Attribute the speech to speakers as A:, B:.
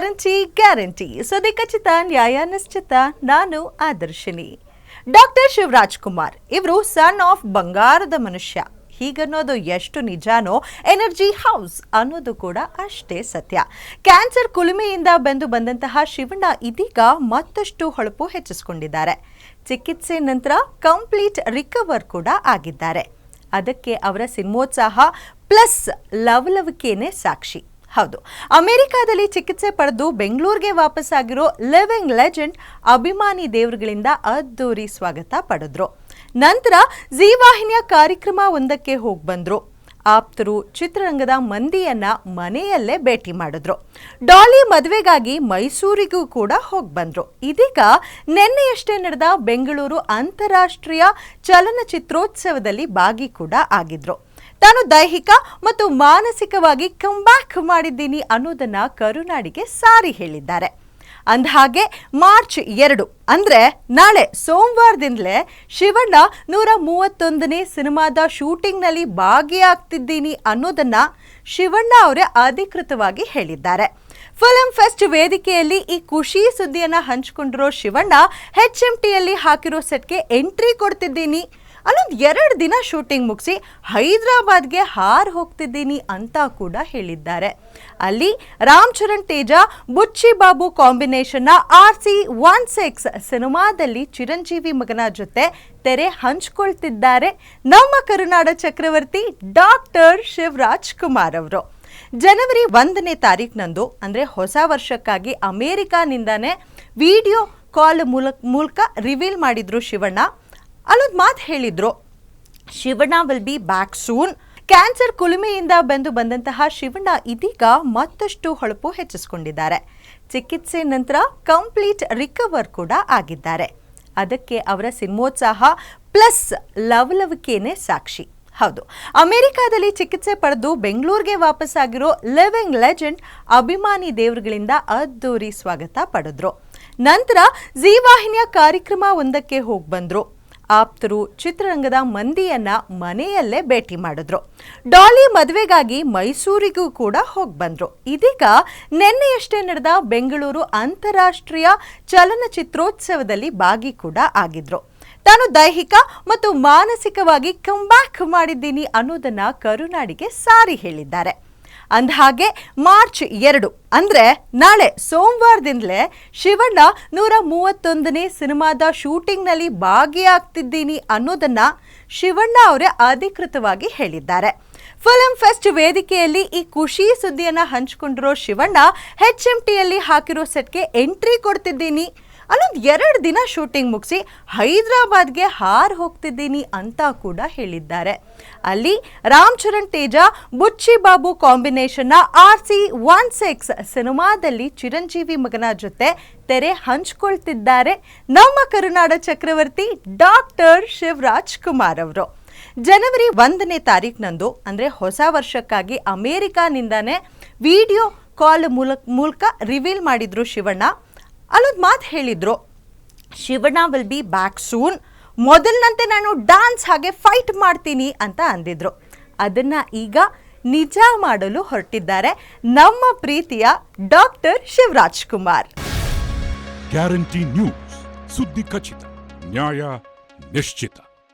A: Guarantee ಸದಿ ಖಚಿತ ನ್ಯಾಯ ನಿಶ್ಚಿತ. ನಾನು ಆದರ್ಶಿನಿ. ಡಾಕ್ಟರ್ ಶಿವರಾಜ್ ಕುಮಾರ್ ಇವರು ಸನ್ ಆಫ್ ಬಂಗಾರದ ಮನುಷ್ಯ ಹೀಗನ್ನೋದು ಎಷ್ಟು ನಿಜಾನೋ ಎನರ್ಜಿ ಹೌಸ್ ಅನ್ನೋದು ಕೂಡ ಅಷ್ಟೇ ಸತ್ಯ. ಕ್ಯಾನ್ಸರ್ ಕುಲುಮೆಯಿಂದ ಬೆಂದು ಬಂದಂತಹ ಶಿವಣ್ಣ ಇದೀಗ ಮತ್ತಷ್ಟು ಹೊಳಪು ಹೆಚ್ಚಿಸಿಕೊಂಡಿದ್ದಾರೆ. ಚಿಕಿತ್ಸೆ ನಂತರ ಕಂಪ್ಲೀಟ್ ರಿಕವರ್ ಕೂಡ ಆಗಿದ್ದಾರೆ. ಅದಕ್ಕೆ ಅವರ ಸಿನಿಮೋತ್ಸಾಹ ಪ್ಲಸ್ ಲವಲವಿಕೆನೇ ಸಾಕ್ಷಿ. ಹೌದು, ಅಮೆರಿಕಾದಲ್ಲಿ ಚಿಕಿತ್ಸೆ ಪಡೆದು ಬೆಂಗಳೂರಿಗೆ ವಾಪಸ್ಸಾಗಿರೋ ಲಿವಿಂಗ್ ಲೆಜೆಂಡ್ ಅಭಿಮಾನಿ ದೇವರುಗಳಿಂದ ಅದ್ದೂರಿ ಸ್ವಾಗತ ಪಡೆದ್ರು. ನಂತರ ಜೀ ವಾಹಿನಿಯ ಕಾರ್ಯಕ್ರಮ ಒಂದಕ್ಕೆ ಹೋಗಿ ಬಂದ್ರು. ಆಪ್ತರು ಚಿತ್ರರಂಗದ ಮಂದಿಯನ್ನ ಮನೆಯಲ್ಲೇ ಭೇಟಿ ಮಾಡಿದ್ರು. ಡಾಲಿ ಮದುವೆಗಾಗಿ ಮೈಸೂರಿಗೂ ಕೂಡ ಹೋಗಿ ಬಂದ್ರು. ಇದೀಗ ನಿನ್ನೆಯಷ್ಟೇ ನಡೆದ ಬೆಂಗಳೂರು ಅಂತಾರಾಷ್ಟ್ರೀಯ ಚಲನಚಿತ್ರೋತ್ಸವದಲ್ಲಿ ಭಾಗಿ ಕೂಡ ಆಗಿದ್ರು. ತಾನು ದೈಹಿಕ ಮತ್ತು ಮಾನಸಿಕವಾಗಿ ಕಂಬ್ಯಾಕ್ ಮಾಡಿದ್ದೀನಿ ಅನ್ನೋದನ್ನ ಕರುನಾಡಿಗೆ ಸಾರಿ ಹೇಳಿದ್ದಾರೆ. ಅಂದಹಾಗೆ ಮಾರ್ಚ್ 2 ಅಂದ್ರೆ ನಾಳೆ ಸೋಮವಾರದಿಂದಲೇ ಶಿವಣ್ಣ 131ನೇ ಸಿನಿಮಾದ ಶೂಟಿಂಗ್ನಲ್ಲಿ ಭಾಗಿಯಾಗ್ತಿದ್ದೀನಿ ಅನ್ನೋದನ್ನ ಶಿವಣ್ಣ ಅವರೇ ಅಧಿಕೃತವಾಗಿ ಹೇಳಿದ್ದಾರೆ. ಫಿಲ್ಮ್ ಫೆಸ್ಟ್ ವೇದಿಕೆಯಲ್ಲಿ ಈ ಖುಷಿ ಸುದ್ದಿಯನ್ನ ಹಂಚಿಕೊಂಡಿರೋ ಶಿವಣ್ಣ HMTಯಲ್ಲಿ ಹಾಕಿರೋ ಸೆಟ್ಗೆ ಎಂಟ್ರಿ ಕೊಡ್ತಿದ್ದೀನಿ, ಅಲ್ಲೊಂದು 2 ದಿನ ಶೂಟಿಂಗ್ ಮುಗಿಸಿ ಹೈದರಾಬಾದ್ಗೆ ಹಾರ್ ಹೋಗ್ತಿದ್ದೀನಿ ಅಂತ ಕೂಡ ಹೇಳಿದ್ದಾರೆ. ಅಲ್ಲಿ ರಾಮ್ ಚರಣ್ ತೇಜ ಬುಚ್ಚಿ ಬಾಬು ಕಾಂಬಿನೇಷನ್ನ RC16 ಸಿನಿಮಾದಲ್ಲಿ ಚಿರಂಜೀವಿ ಮಗನ ಜೊತೆ ತೆರೆ ಹಂಚ್ಕೊಳ್ತಿದ್ದಾರೆ ನಮ್ಮ ಕರುನಾಡ ಚಕ್ರವರ್ತಿ ಡಾಕ್ಟರ್ ಶಿವರಾಜ್ ಕುಮಾರ್ ಅವರು. ಜನವರಿ 1ನೇ ತಾರೀಕಿನಂದು ಅಂದರೆ ಹೊಸ ವರ್ಷಕ್ಕಾಗಿ ಅಮೆರಿಕಾನಿಂದಾನೇ ವಿಡಿಯೋ ಕಾಲ್ ಮೂಲಕ ರಿವೀಲ್ ಮಾಡಿದ್ರು ಶಿವಣ್ಣ. ಅಲ್ಲೊಂದು ಮಾತು ಹೇಳಿದ್ರು, Shivanna will be back soon. Cancer ಕುಲುಮೆಯಿಂದ ಬೆಂದು ಬಂದಂತಹ ಶಿವಣ್ಣ ಇದೀಗ ಮತ್ತಷ್ಟು ಹೊಳಪು ಹೆಚ್ಚಿಸಿಕೊಂಡಿದ್ದಾರೆ. ಚಿಕಿತ್ಸೆ ನಂತರ ಕಂಪ್ಲೀಟ್ ರಿಕವರ್ ಕೂಡ ಆಗಿದ್ದಾರೆ. ಅದಕ್ಕೆ ಅವರ ಸಿನಿಮೋತ್ಸಾಹ ಪ್ಲಸ್ ಲವಲವಿಕೆನೇ ಸಾಕ್ಷಿ. ಹೌದು, ಅಮೆರಿಕಾದಲ್ಲಿ ಚಿಕಿತ್ಸೆ ಪಡೆದು ಬೆಂಗಳೂರಿಗೆ ವಾಪಸ್ಸಾಗಿರೋ ಲಿವಿಂಗ್ ಲೆಜೆಂಡ್ ಅಭಿಮಾನಿ ದೇವರುಗಳಿಂದ ಅದ್ದೂರಿ ಸ್ವಾಗತ ಪಡೆದ್ರು. ನಂತರ ಜೀ ವಾಹಿನಿಯ ಕಾರ್ಯಕ್ರಮ ಒಂದಕ್ಕೆ ಹೋಗಿ ಬಂದ್ರು. ಆಪ್ತರು ಚಿತ್ರರಂಗದ ಮಂದಿಯನ್ನ ಮನೆಯಲ್ಲೇ ಭೇಟಿ ಮಾಡಿದ್ರು. ಡಾಲಿ ಮದುವೆಗಾಗಿ ಮೈಸೂರಿಗೂ ಕೂಡ ಹೋಗಿ ಬಂದ್ರು. ಇದೀಗ ನಿನ್ನೆಯಷ್ಟೇ ನಡೆದ ಬೆಂಗಳೂರು ಅಂತಾರಾಷ್ಟ್ರೀಯ ಚಲನಚಿತ್ರೋತ್ಸವದಲ್ಲಿ ಭಾಗಿ ಕೂಡ ಆಗಿದ್ರು. ತಾನು ದೈಹಿಕ ಮತ್ತು ಮಾನಸಿಕವಾಗಿ ಕಂಬ್ಯಾಕ್ ಮಾಡಿದ್ದೀನಿ ಅನ್ನೋದನ್ನ ಕರುನಾಡಿಗೆ ಸಾರಿ ಹೇಳಿದ್ದಾರೆ. ಅಂದಹಾಗೆ ಮಾರ್ಚ್ 2 ಅಂದ್ರೆ ನಾಳೆ ಸೋಮವಾರದಿಂದಲೇ ಶಿವಣ್ಣ 131ನೇ ಸಿನಿಮಾದ ಶೂಟಿಂಗ್ನಲ್ಲಿ ಭಾಗಿಯಾಗ್ತಿದ್ದೀನಿ ಅನ್ನೋದನ್ನ ಶಿವಣ್ಣ ಅವರೇ ಅಧಿಕೃತವಾಗಿ ಹೇಳಿದ್ದಾರೆ. ಫಿಲ್ಮ್ ಫೆಸ್ಟ್ ವೇದಿಕೆಯಲ್ಲಿ ಈ ಖುಷಿ ಸುದ್ದಿಯನ್ನ ಹಂಚಿಕೊಂಡಿರೋ ಶಿವಣ್ಣ HMTಯಲ್ಲಿ ಹಾಕಿರೋ ಸೆಟ್ಗೆ ಎಂಟ್ರಿ ಕೊಡ್ತಿದ್ದೀನಿ, ಅಲ್ಲೊಂದು 2 ದಿನ ಶೂಟಿಂಗ್ ಮುಗಿಸಿ ಹೈದರಾಬಾದ್ಗೆ ಹಾರ್ ಹೋಗ್ತಿದ್ದೀನಿ ಅಂತ ಕೂಡ ಹೇಳಿದ್ದಾರೆ. ಅಲ್ಲಿ ರಾಮ್ ಚರಣ್ ತೇಜ ಬುಚ್ಚಿ ಬಾಬು ಕಾಂಬಿನೇಷನ್ನ RC16 ಸಿನಿಮಾದಲ್ಲಿ ಚಿರಂಜೀವಿ ಮಗನ ಜೊತೆ ತೆರೆ ಹಂಚ್ಕೊಳ್ತಿದ್ದಾರೆ ನಮ್ಮ ಕರುನಾಡ ಚಕ್ರವರ್ತಿ ಡಾಕ್ಟರ್ ಶಿವರಾಜ್ ಕುಮಾರ್ ಅವರು. ಜನವರಿ 1ನೇ ತಾರೀಕಿನಂದು ಅಂದರೆ ಹೊಸ ವರ್ಷಕ್ಕಾಗಿ ಅಮೆರಿಕಾನಿಂದಾನೇ ವಿಡಿಯೋ ಕಾಲ್ ಮೂಲಕ ರಿವೀಲ್ ಮಾಡಿದ್ರು ಶಿವಣ್ಣ. ಅಲ್ಲೊಂದು ಮಾತು ಹೇಳಿದ್ರು, Shivanna will be back soon. ಮೊದಲಿನಂತೆ ನಾನು ಡ್ಯಾನ್ಸ್ ಹಾಗೆ ಫೈಟ್ ಮಾಡ್ತೀನಿ ಅಂತ ಅಂದಿದ್ರು. ಅದನ್ನ ಈಗ ನಿಜ ಮಾಡಲು ಹೊರಟಿದ್ದಾರೆ ನಮ್ಮ ಪ್ರೀತಿಯ doctor Shivaraj Kumar.
B: Guarantee news, ಸುದ್ದಿ ಖಚಿತ, ನ್ಯಾಯ ನಿಶ್ಚಿತ.